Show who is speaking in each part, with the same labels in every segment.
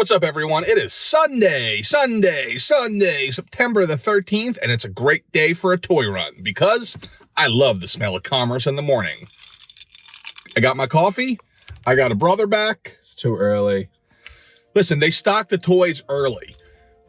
Speaker 1: What's up, everyone? It is Sunday, September the 13th, and it's a great day for a toy run because I love the smell of commerce in the morning. I got my coffee. I got a brother back.
Speaker 2: It's too early.
Speaker 1: Listen, they stock the toys early.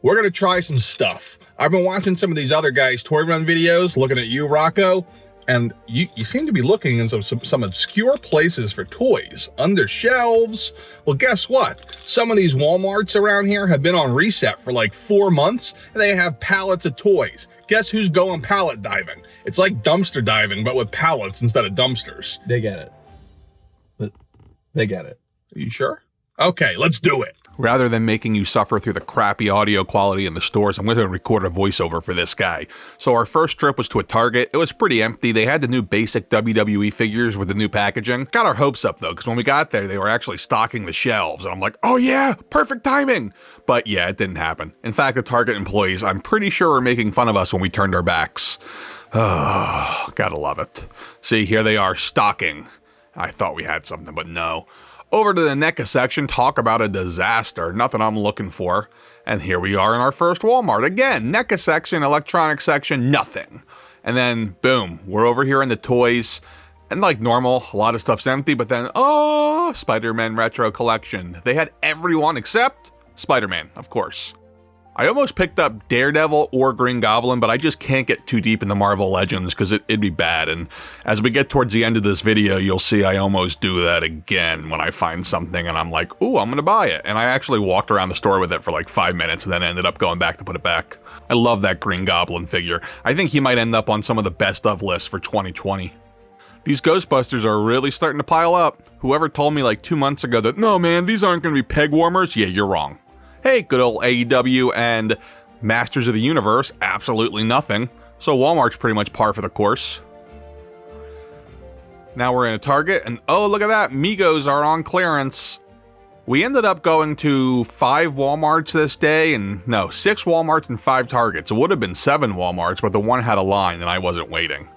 Speaker 1: We're going to try some stuff. I've been watching some of these other guys' toy run videos, looking at you, Rocco, and you seem to be looking in some obscure places for toys, under shelves. Well, guess what? Some of these Walmarts around here have been on reset for like 4 months, and they have pallets of toys. Guess who's going pallet diving? It's like dumpster diving, but with pallets instead of dumpsters.
Speaker 2: They get it. They get it.
Speaker 1: Are you sure? Okay, let's do it.
Speaker 3: Rather than making you suffer through the crappy audio quality in the stores, I'm going to record a voiceover for this guy. So our first trip was to a Target. It was pretty empty. They had the new basic WWE figures with the new packaging. Got our hopes up though, because when we got there, they were actually stocking the shelves. And I'm like, oh yeah, perfect timing. But yeah, it didn't happen. In fact, the Target employees, I'm pretty sure were making fun of us when we turned our backs. Oh, gotta love it. See, here they are stocking. I thought we had something, but no. Over to the NECA section, talk about a disaster, nothing I'm looking for. And here we are in our first Walmart. Again, NECA section, electronics section, nothing. And then, boom, we're over here in the toys. And like normal, a lot of stuff's empty, but then, oh, Spider-Man Retro Collection. They had everyone except Spider-Man, of course. I almost picked up Daredevil or Green Goblin, but I just can't get too deep into Marvel Legends because it'd be bad. And as we get towards the end of this video, you'll see I almost do that again when I find something and I'm like, ooh, I'm gonna buy it. And I actually walked around the store with it for like 5 minutes and then ended up going back to put it back. I love that Green Goblin figure. I think he might end up on some of the best of lists for 2020. These Ghostbusters are really starting to pile up. Whoever told me like 2 months ago that, no man, these aren't gonna be peg warmers, yeah, you're wrong. Hey, good old AEW and Masters of the Universe, absolutely nothing. So Walmart's pretty much par for the course. Now we're in a Target, and oh, look at that, Migos are on clearance. We ended up going to 5 Walmarts this day, and no, 6 Walmarts and 5 Targets. It would have been 7 Walmarts, but the one had a line and I wasn't waiting.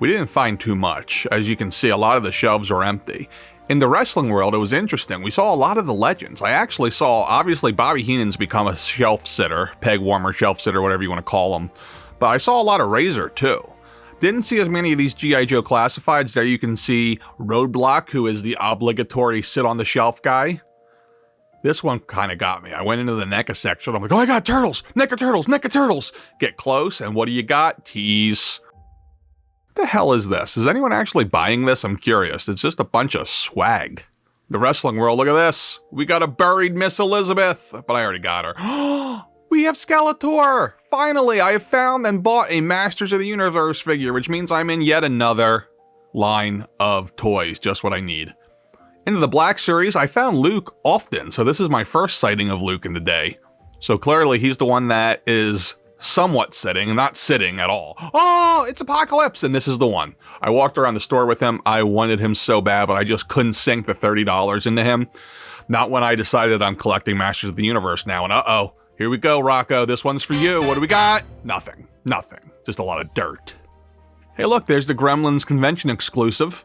Speaker 3: We didn't find too much. As you can see, a lot of the shelves are empty. In the wrestling world, it was interesting. We saw a lot of the legends. I actually saw, obviously, Bobby Heenan's become a shelf sitter, peg warmer, shelf sitter, whatever you want to call them. But I saw a lot of Razor, too. Didn't see as many of these G.I. Joe classifieds. There you can see Roadblock, who is the obligatory sit-on-the-shelf guy. This one kind of got me. I went into the NECA section. I'm like, oh my god, turtles! NECA turtles! NECA turtles! Get close, and what do you got? Tees. What the hell is this? Is anyone actually buying this? I'm curious. It's just a bunch of swag. The wrestling world, look at this. We got a buried Miss Elizabeth, but I already got her. We have Skeletor. Finally, I have found and bought a Masters of the Universe figure, which means I'm in yet another line of toys, just what I need. Into the Black Series, I found Luke often, so this is my first sighting of Luke in the day. So clearly he's the one that is somewhat sitting, not sitting at all. Oh, it's Apocalypse, and this is the one. I walked around the store with him. I wanted him so bad, but I just couldn't sink the $30 into him. Not when I decided I'm collecting Masters of the Universe now, and uh-oh. Here we go, Rocco. This one's for you. What do we got? Nothing. Nothing. Just a lot of dirt. Hey, look, there's the Gremlins convention exclusive.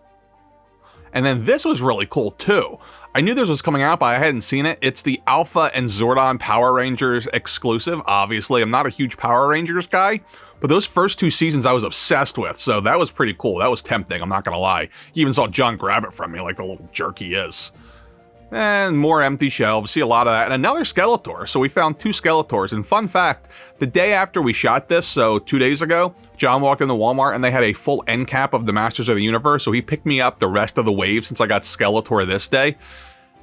Speaker 3: And then this was really cool, too. I knew this was coming out, but I hadn't seen it. It's the Alpha and Zordon Power Rangers exclusive. Obviously, I'm not a huge Power Rangers guy, but those first 2 seasons I was obsessed with, so that was pretty cool. That was tempting, I'm not gonna lie. You even saw John grab it from me like the little jerk he is. And more empty shelves, see a lot of that, and another Skeletor. So we found 2 Skeletors, and fun fact, the day after we shot this, so 2 days ago, John walked into Walmart and they had a full end cap of the Masters of the Universe, so he picked me up the rest of the wave since I got Skeletor this day.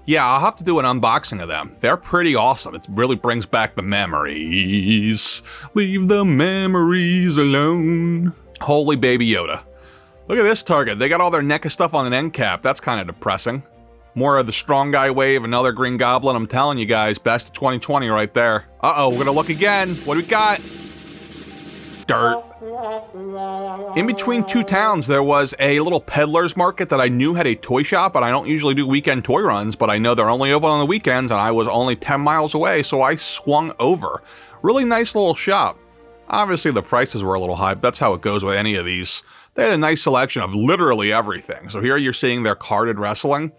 Speaker 3: Yeah, I'll have to do an unboxing of them. They're pretty awesome. It really brings back the memories. Leave the memories alone. Holy baby Yoda. Look at this Target. They got all their NECA stuff on an end cap. That's kind of depressing. More of the strong guy wave, another Green Goblin. I'm telling you guys, best of 2020 right there. Uh-oh, we're gonna look again. What do we got? Dirt. In between 2 towns, there was a little peddler's market that I knew had a toy shop, but I don't usually do weekend toy runs, but I know they're only open on the weekends, and I was only 10 miles away, so I swung over. Really nice little shop. Obviously, the prices were a little high, but that's how it goes with any of these. They had a nice selection of literally everything. So here you're seeing their carded wrestling.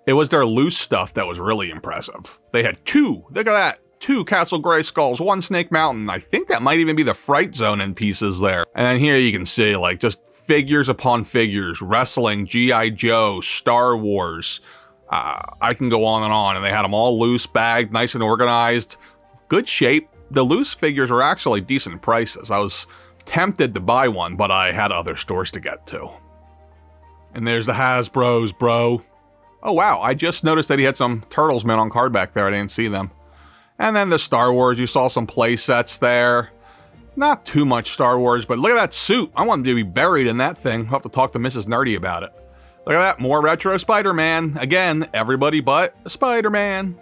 Speaker 3: It was their loose stuff that was really impressive. They had two, look at that, two Castle Grayskulls, one Snake Mountain. I think that might even be the Fright Zone in pieces there. And then here you can see like just figures upon figures, wrestling, G.I. Joe, Star Wars. I can go on, and they had them all loose, bagged, nice and organized, good shape. The loose figures were actually decent prices. I was tempted to buy one, but I had other stores to get to. And there's the Hasbros, bro. Oh wow, I just noticed that he had some Turtles mint on card back there. I didn't see them. And then the Star Wars, you saw some play sets there. Not too much Star Wars, but look at that suit. I want him to be buried in that thing. I'll have to talk to Mrs. Nerdy about it. Look at that, more retro Spider-Man. Again, everybody but Spider-Man.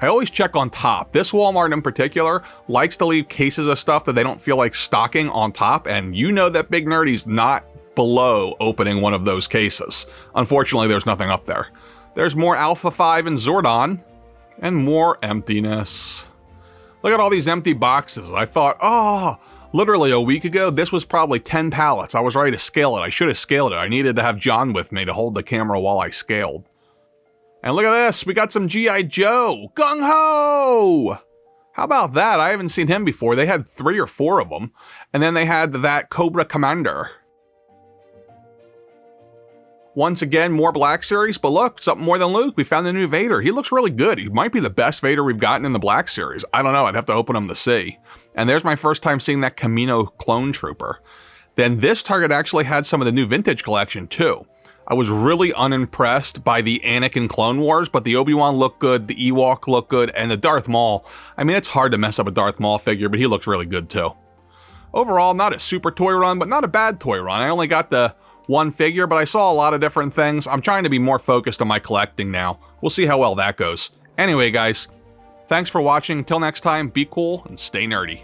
Speaker 3: I always check on top. This Walmart in particular likes to leave cases of stuff that they don't feel like stocking on top, and you know that Big Nerdy's not below opening one of those cases. Unfortunately, there's nothing up there. There's more Alpha 5 and Zordon, and more emptiness. Look at all these empty boxes. I thought, oh, literally a week ago, this was probably 10 pallets. I was ready to scale it. I should have scaled it. I needed to have John with me to hold the camera while I scaled. And look at this, we got some G.I. Joe, Gung Ho! How about that? I haven't seen him before. They had 3 or 4 of them. And then they had that Cobra Commander. Once again, more Black Series, but look, something more than Luke. We found a new Vader. He looks really good. He might be the best Vader we've gotten in the Black Series. I don't know, I'd have to open him to see. And there's my first time seeing that Camino Clone Trooper. Then this Target actually had some of the new vintage collection too. I was really unimpressed by the Anakin Clone Wars, but the Obi-Wan looked good, the Ewok looked good, and the Darth Maul. I mean, it's hard to mess up a Darth Maul figure, but he looks really good too. Overall, not a super toy run, but not a bad toy run. I only got the one figure, but I saw a lot of different things. I'm trying to be more focused on my collecting now. We'll see how well that goes. Anyway, guys, thanks for watching. Till next time, be cool and stay nerdy.